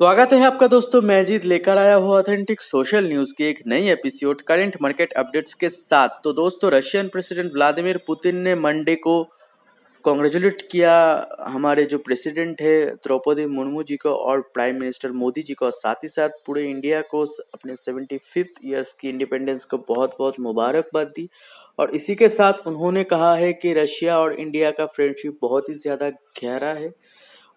स्वागत है आपका दोस्तों। मैं जीत लेकर आया हूँ ऑथेंटिक सोशल न्यूज की एक नई एपिसोड करंट मार्केट अपडेट्स के साथ। तो दोस्तों, रशियन प्रेसिडेंट व्लादिमीर पुतिन ने मंडे को कॉन्ग्रेचुलेट किया हमारे जो प्रेसिडेंट है द्रौपदी मुर्मू जी को और प्राइम मिनिस्टर मोदी जी को, साथ ही साथ पूरे इंडिया को अपने 75th ईयर्स की इंडिपेंडेंस को बहुत बहुत मुबारकबाद दी। और इसी के साथ उन्होंने कहा है कि रशिया और इंडिया का फ्रेंडशिप बहुत ही ज़्यादा गहरा है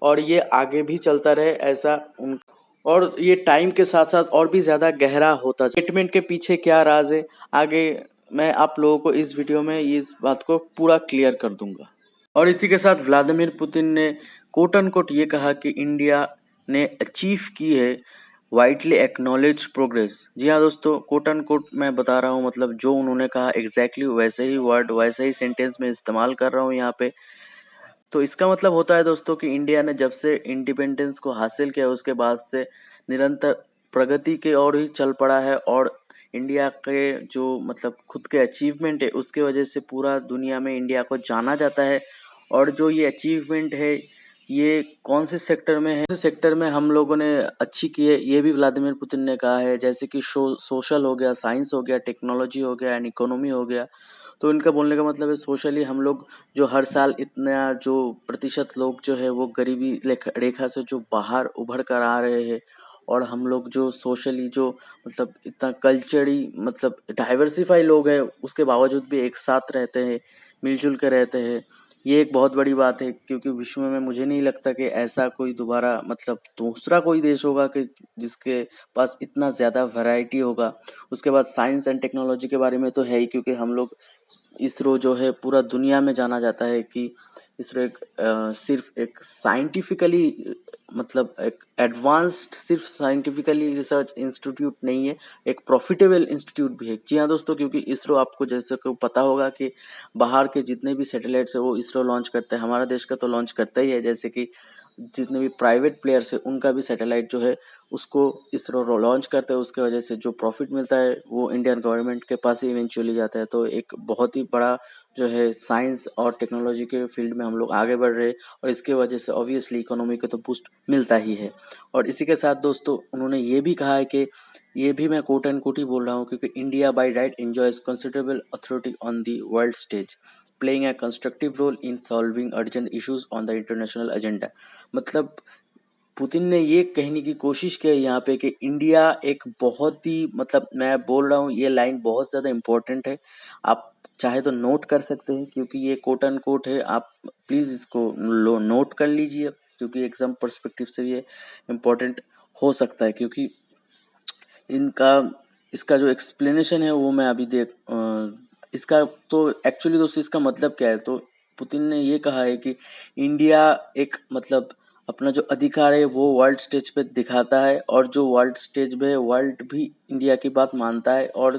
और ये आगे भी चलता रहे, ऐसा उन और ये टाइम के साथ साथ और भी ज़्यादा गहरा होता। स्टेटमेंट के पीछे क्या राज है, आगे मैं आप लोगों को इस वीडियो में इस बात को पूरा क्लियर कर दूंगा। और इसी के साथ व्लादिमीर पुतिन ने कोट एंड कोट ये कहा कि इंडिया ने अचीव की है वाइडली एक्नॉलेज प्रोग्रेस। जी हाँ दोस्तों, कोट एंड कोट मैं बता रहा हूँ, मतलब जो उन्होंने कहा एग्जैक्टली वैसे ही वर्ड वैसे ही सेंटेंस में इस्तेमाल कर रहा हूँ यहाँ पे। तो इसका मतलब होता है दोस्तों कि इंडिया ने जब से इंडिपेंडेंस को हासिल किया उसके बाद से निरंतर प्रगति की ओर ही चल पड़ा है। और इंडिया के जो मतलब खुद के अचीवमेंट है उसके वजह से पूरा दुनिया में इंडिया को जाना जाता है। और जो ये अचीवमेंट है ये कौन से सेक्टर में है, सेक्टर में हम लोगों ने अच्छी की है, ये भी व्लादिमीर पुतिन ने कहा है। जैसे कि सोशल हो गया, साइंस हो गया, टेक्नोलॉजी हो गया एंड इकोनॉमी हो गया। तो इनका बोलने का मतलब है सोशली हम लोग जो हर साल इतना जो प्रतिशत लोग जो है वो गरीबी रेखा से जो बाहर उभर कर आ रहे हैं। और हम लोग जो सोशली जो मतलब इतना कल्चरली मतलब डाइवर्सिफाई लोग हैं उसके बावजूद भी एक साथ रहते हैं, मिलजुल कर रहते हैं। ये एक बहुत बड़ी बात है, क्योंकि विश्व में मुझे नहीं लगता कि ऐसा कोई दोबारा मतलब दूसरा कोई देश होगा कि जिसके पास इतना ज़्यादा वैरायटी होगा। उसके बाद साइंस एंड टेक्नोलॉजी के बारे में तो है ही, क्योंकि हम लोग इसरो जो है पूरा दुनिया में जाना जाता है कि इसरो एक सिर्फ एक साइंटिफिकली मतलब एक एडवांस्ड सिर्फ साइंटिफिकली रिसर्च इंस्टीट्यूट नहीं है, एक प्रॉफिटेबल इंस्टीट्यूट भी है। जी हाँ दोस्तों, क्योंकि इसरो आपको जैसे को पता होगा कि बाहर के जितने भी सैटेलाइट्स है वो इसरो लॉन्च करता है, हमारा देश का तो लॉन्च करता ही है। जैसे कि जितने भी प्राइवेट प्लेयर्स है उनका भी सैटेलाइट जो है उसको इसरो लॉन्च करता है, उसके वजह से जो प्रॉफिट मिलता है वो इंडियन गवर्नमेंट के पास ही इवेंचुअली जाता है। तो एक बहुत ही बड़ा जो है साइंस और टेक्नोलॉजी के फील्ड में हम लोग आगे बढ़ रहे हैं और इसके वजह से ऑब्वियसली इकोनॉमी को तो बूस्ट मिलता ही है। और इसी के साथ दोस्तों उन्होंने ये भी कहा है कि ये भी मैं कोट एंड कोट ही बोल रहा हूँ, क्योंकि India by right enjoys considerable authority on the world stage, playing a constructive role in solving urgent issues on the international agenda. मतलब पुतिन ने ये कहने की कोशिश की है यहाँ पे कि इंडिया एक बहुत ही मतलब मैं बोल रहा हूँ ये लाइन बहुत ज़्यादा इम्पोर्टेंट है। आप चाहे तो नोट कर सकते हैं, क्योंकि ये कोट एंड कोट है, आप प्लीज़ इसको नोट कर लीजिए, क्योंकि एग्जाम पर्सपेक्टिव से ये इम्पोर्टेंट हो सकता है। क्योंकि इनका इसका जो एक्सप्लेनेशन है वो मैं अभी इसका तो एक्चुअली दोस्तों इसका मतलब क्या है। तो पुतिन ने ये कहा है कि इंडिया एक मतलब अपना जो अधिकार है वो वर्ल्ड स्टेज पे दिखाता है, और जो वर्ल्ड स्टेज पे वर्ल्ड भी इंडिया की बात मानता है। और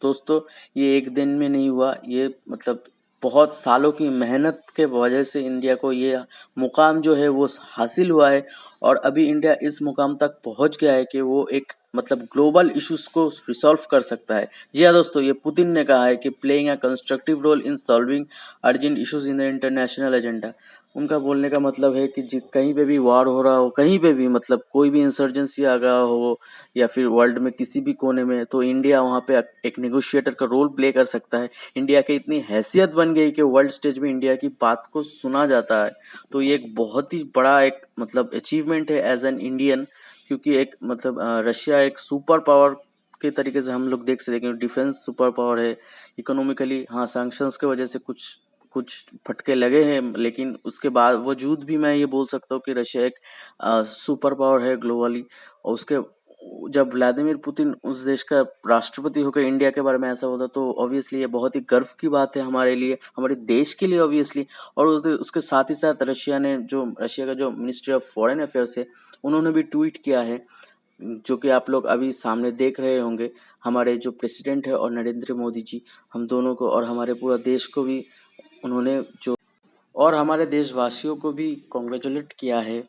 दोस्तों ये एक दिन में नहीं हुआ, ये मतलब बहुत सालों की मेहनत के वजह से इंडिया को ये मुकाम जो है वो हासिल हुआ है। और अभी इंडिया इस मुकाम तक पहुंच गया है कि वो एक मतलब ग्लोबल इश्यूज को रिसॉल्व कर सकता है। जी हाँ दोस्तों, ये पुतिन ने कहा है कि playing a constructive role in solving urgent issues in the international agenda. उनका बोलने का मतलब है कि कहीं पे भी वार हो रहा हो, कहीं पे भी मतलब कोई भी इंसर्जेंसी आ गया हो या फिर वर्ल्ड में किसी भी कोने में, तो इंडिया वहाँ पे एक नेगोशिएटर का रोल प्ले कर सकता है। इंडिया की इतनी हैसियत बन गई कि वर्ल्ड स्टेज में इंडिया की बात को सुना जाता है। तो ये एक बहुत ही बड़ा एक मतलब अचीवमेंट है एज एन इंडियन, क्योंकि एक मतलब रशिया एक सुपर पावर के तरीके से हम लोग देख सकते हैं, क्योंकि डिफेंस सुपर पावर है। इकोनॉमिकली हाँ सैंक्शंस की वजह से कुछ कुछ फटके लगे हैं, लेकिन उसके बावजूद भी मैं ये बोल सकता हूँ कि रशिया एक सुपर पावर है ग्लोबली। और उसके जब व्लादिमीर पुतिन उस देश का राष्ट्रपति होकर इंडिया के बारे में ऐसा होता तो ऑब्वियसली ये बहुत ही गर्व की बात है हमारे लिए, हमारे देश के लिए ऑब्वियसली। और उसके साथ ही साथ रशिया का जो मिनिस्ट्री ऑफ फॉरेन अफेयर्स है उन्होंने भी ट्वीट किया है, जो कि आप लोग अभी सामने देख रहे होंगे। हमारे जो प्रेसिडेंट है और नरेंद्र मोदी जी, हम दोनों को और हमारे पूरा देश को भी उन्होंने जो और हमारे देशवासियों को भी कॉन्ग्रेचुलेट किया है।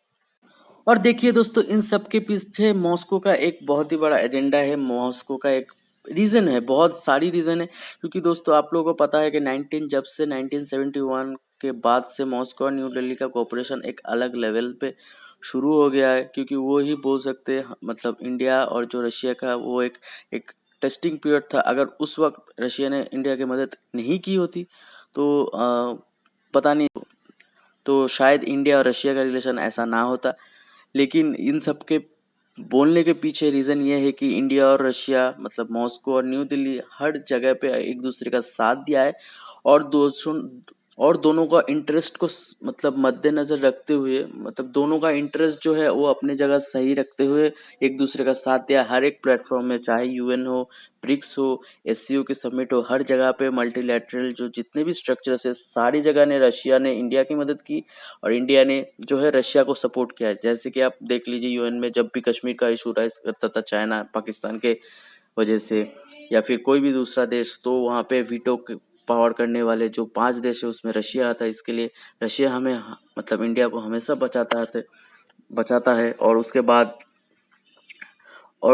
और देखिए दोस्तों, इन सब के पीछे मॉस्को का एक बहुत ही बड़ा एजेंडा है, मॉस्को का एक रीज़न है, बहुत सारी रीज़न है। क्योंकि दोस्तों आप लोगों को पता है कि 1971 के बाद से मॉस्को और न्यू दिल्ली का कोऑपरेशन एक अलग लेवल पे शुरू हो गया है, क्योंकि वो ही बोल सकते हैं मतलब इंडिया और जो रशिया का वो एक टेस्टिंग पीरियड था। अगर उस वक्त रशिया ने इंडिया की मदद नहीं की होती तो पता नहीं, तो शायद इंडिया और रशिया का रिलेशन ऐसा ना होता। लेकिन इन सब के बोलने के पीछे रीज़न ये है कि इंडिया और रशिया मतलब मॉस्को और न्यू दिल्ली हर जगह पे एक दूसरे का साथ दिया है, और दोनों का इंटरेस्ट को मतलब मद्देनज़र रखते हुए, मतलब दोनों का इंटरेस्ट जो है वो अपने जगह सही रखते हुए एक दूसरे का साथ दिया हर एक प्लेटफॉर्म में, चाहे यूएन हो, ब्रिक्स हो, एससीओ के समिट हो, हर जगह पे मल्टीलैटरल जो जितने भी स्ट्रक्चर्स है सारी जगह ने रशिया ने इंडिया की मदद की और इंडिया ने जो है रशिया को सपोर्ट किया है। जैसे कि आप देख लीजिए यूएन में जब भी कश्मीर का इशू राइज करता था चाइना पाकिस्तान के वजह से, या फिर कोई भी दूसरा देश, तो वहाँ पे वीटो पावर करने वाले जो 5 देश है उसमें रशिया आता है। इसके लिए रशिया हमें मतलब इंडिया को हमेशा बचाता है। और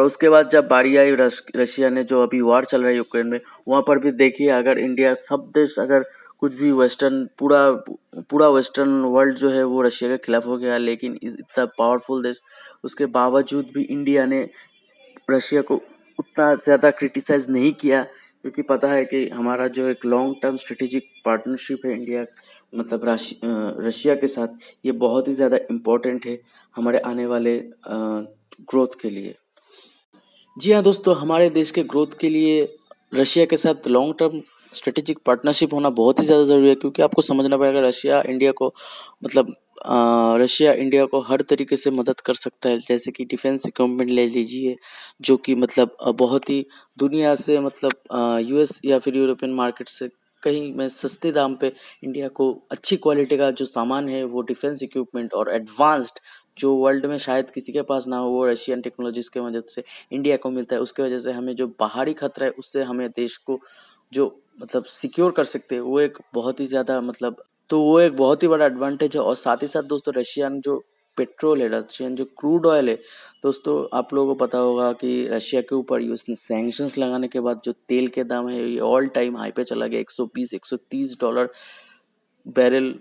उसके बाद जब बारी आई रशिया ने, जो अभी वार चल रहा है यूक्रेन में, वहाँ पर भी देखिए अगर इंडिया सब देश अगर कुछ भी वेस्टर्न पूरा पूरा वेस्टर्न वर्ल्ड जो है वो रशिया के खिलाफ हो गया, लेकिन इतना पावरफुल देश, उसके बावजूद भी इंडिया ने रशिया को उतना ज़्यादा क्रिटिसाइज नहीं किया, क्योंकि पता है कि हमारा जो एक लॉन्ग टर्म स्ट्रेटेजिक पार्टनरशिप है इंडिया मतलब रशिया के साथ, ये बहुत ही ज़्यादा इम्पोर्टेंट है हमारे आने वाले ग्रोथ के लिए। जी हाँ दोस्तों, हमारे देश के ग्रोथ के लिए रशिया के साथ लॉन्ग टर्म स्ट्रेटेजिक पार्टनरशिप होना बहुत ही ज़्यादा ज़रूरी है, क्योंकि आपको समझना पड़ेगा रशिया इंडिया को हर तरीके से मदद कर सकता है। जैसे कि डिफेंस इक्विपमेंट ले लीजिए, जो कि मतलब बहुत ही दुनिया से मतलब यूएस या फिर यूरोपियन मार्केट से कहीं में सस्ते दाम पे इंडिया को अच्छी क्वालिटी का जो सामान है वो डिफेंस इक्विपमेंट और एडवांस्ड, जो वर्ल्ड में शायद किसी के पास ना हो, वो रशियन टेक्नोलॉजीज़ की मदद से इंडिया को मिलता है। उसकी वजह से हमें जो बाहरी खतरा है उससे हमें देश को जो मतलब सिक्योर कर सकते हैं, वो एक बहुत ही बड़ा एडवांटेज है। और साथ ही साथ दोस्तों रशियन जो पेट्रोल है, रशियन जो क्रूड ऑयल है, दोस्तों आप लोगों को पता होगा कि रशिया के ऊपर यूएस ने सैंक्शंस लगाने के बाद जो तेल के दाम है ये ऑल टाइम हाई पे चला गया। 120-130 डॉलर बैरल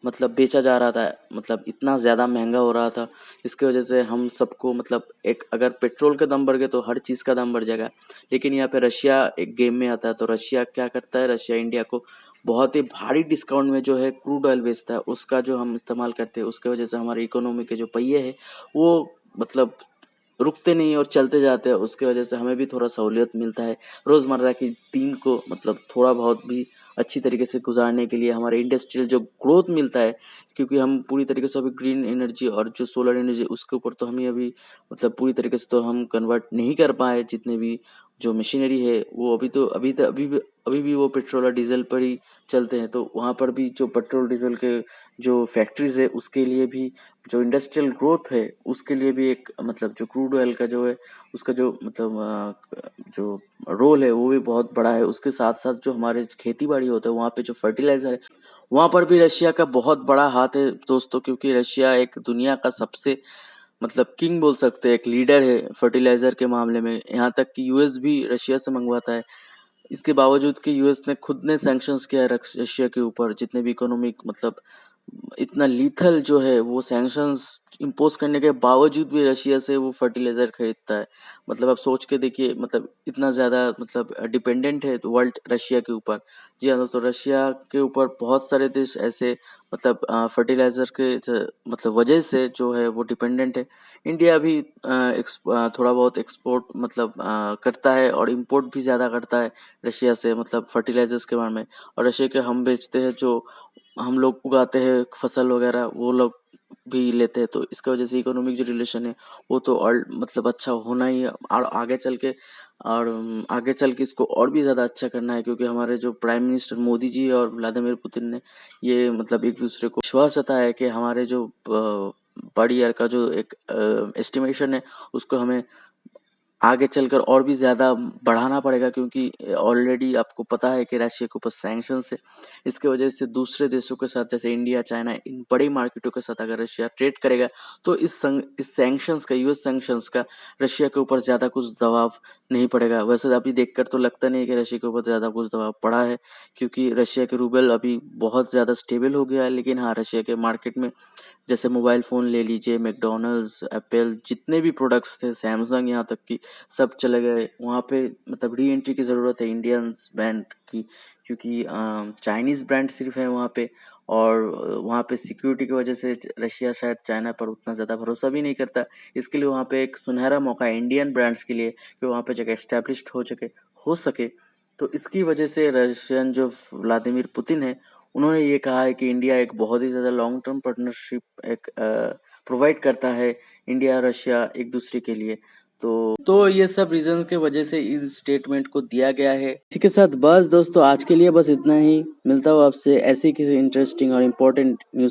मतलब बेचा जा रहा था, मतलब इतना ज़्यादा महंगा हो रहा था। इसकी वजह से हम सबको मतलब एक अगर पेट्रोल का दाम बढ़ गया तो हर चीज़ का दाम बढ़ जाएगा। लेकिन यहाँ पे रशिया एक गेम में आता है, तो रशिया क्या करता है, रशिया इंडिया को बहुत ही भारी डिस्काउंट में जो है क्रूड ऑयल बेचता है, उसका जो हम इस्तेमाल करते हैं, उसके वजह से हमारी इकोनॉमी के जो पहिए हैं वो मतलब रुकते नहीं और चलते जाते हैं। उसके वजह से हमें भी थोड़ा सहूलियत मिलता है रोज़मर्रा की दिन को मतलब थोड़ा बहुत भी अच्छी तरीके से गुजारने के लिए। हमारे इंडस्ट्रियल जो ग्रोथ मिलता है, क्योंकि हम पूरी तरीके से अभी ग्रीन एनर्जी और जो सोलर एनर्जी उसके ऊपर तो हमें अभी मतलब पूरी तरीके से तो हम कन्वर्ट नहीं कर पाए। जितने भी जो मशीनरी है वो अभी भी वो पेट्रोल और डीजल पर ही चलते हैं। तो वहाँ पर भी जो पेट्रोल डीजल के जो फैक्ट्रीज है उसके लिए भी जो इंडस्ट्रियल ग्रोथ है उसके लिए भी एक मतलब जो क्रूड ऑयल का जो है उसका जो जो रोल है वो भी बहुत बड़ा है। उसके साथ साथ जो हमारे खेती बाड़ी होता है वहाँ पे जो फर्टिलाइजर है वहाँ पर भी रशिया का बहुत बड़ा हाथ है दोस्तों, क्योंकि रशिया एक दुनिया का सबसे मतलब किंग बोल सकते हैं, एक लीडर है फर्टिलाइजर के मामले में। यहाँ तक कि यूएस भी रशिया से मंगवाता है। इसके बावजूद कि यूएस ने खुद ने सैंक्शंस किया है रशिया के ऊपर, जितने भी इकोनॉमिक मतलब इतना लीथल जो है वो सैंक्शंस इम्पोज करने के बावजूद भी रशिया से वो फर्टिलाइजर खरीदता है। मतलब आप सोच के देखिए, मतलब इतना ज़्यादा मतलब डिपेंडेंट है वर्ल्ड रशिया के ऊपर। जी हाँ दोस्तों, रशिया के ऊपर बहुत सारे देश ऐसे मतलब फर्टिलाइजर के मतलब वजह से जो है वो डिपेंडेंट है। इंडिया भी थोड़ा बहुत एक्सपोर्ट मतलब करता है और इम्पोर्ट भी ज़्यादा करता है रशिया से मतलब फर्टिलाइजर्स के बारे में। और रशिया के हम बेचते हैं, जो हम लोग उगाते हैं फसल वगैरह वो लोग भी लेते हैं। तो इसकी वजह से इकोनॉमिक जो रिलेशन है वो तो और मतलब अच्छा होना ही है। और आगे चल के इसको और भी ज़्यादा अच्छा करना है, क्योंकि हमारे जो प्राइम मिनिस्टर मोदी जी और व्लादिमीर पुतिन ने ये मतलब एक दूसरे को विश्वास जताया है कि हमारे जो पर ईयर का जो एक एस्टिमेशन है उसको हमें आगे चलकर और भी ज़्यादा बढ़ाना पड़ेगा, क्योंकि ऑलरेडी आपको पता है कि रशिया के ऊपर सैंक्शंस है। इसके वजह से दूसरे देशों के साथ जैसे इंडिया, चाइना, इन बड़ी मार्केटों के साथ अगर रशिया ट्रेड करेगा तो इस सैंक्शंस का, यूएस सैंक्शंस का रशिया के ऊपर ज़्यादा कुछ दबाव नहीं पड़ेगा। वैसे अभी देखकर तो लगता नहीं है कि रशिया के ऊपर ज़्यादा कुछ दबाव पड़ा है, क्योंकि रशिया के रूबल अभी बहुत ज़्यादा स्टेबल हो गया है। लेकिन हाँ, रशिया के मार्केट में जैसे मोबाइल फ़ोन ले लीजिए, मैकडॉनल्ड्स, एप्पल, जितने भी प्रोडक्ट्स थे, सैमसंग यहाँ तक कि सब चले गए। वहाँ पे मतलब री एंट्री की ज़रूरत है इंडियंस ब्रांड की, क्योंकि चाइनीज़ ब्रांड सिर्फ है वहाँ पे। और वहाँ पे सिक्योरिटी की वजह से रशिया शायद चाइना पर उतना ज़्यादा भरोसा भी नहीं करता। इसके लिए वहाँ पे एक सुनहरा मौका है इंडियन ब्रांड्स के लिए कि वहाँ पे जगह एस्टेब्लिश्ड हो सके। तो इसकी वजह से रशियन जो व्लादिमीर पुतिन है, उन्होंने ये कहा है कि इंडिया एक बहुत ही ज़्यादा लॉन्ग टर्म पार्टनरशिप एक प्रोवाइड करता है इंडिया रशिया एक दूसरे के लिए। तो ये सब रीज़न के वजह से इस स्टेटमेंट को दिया गया है। इसी के साथ बस दोस्तों आज के लिए बस इतना ही। मिलता हूँ आपसे ऐसे किसी इंटरेस्टिंग और इम्पोर्टेंट न्यूज़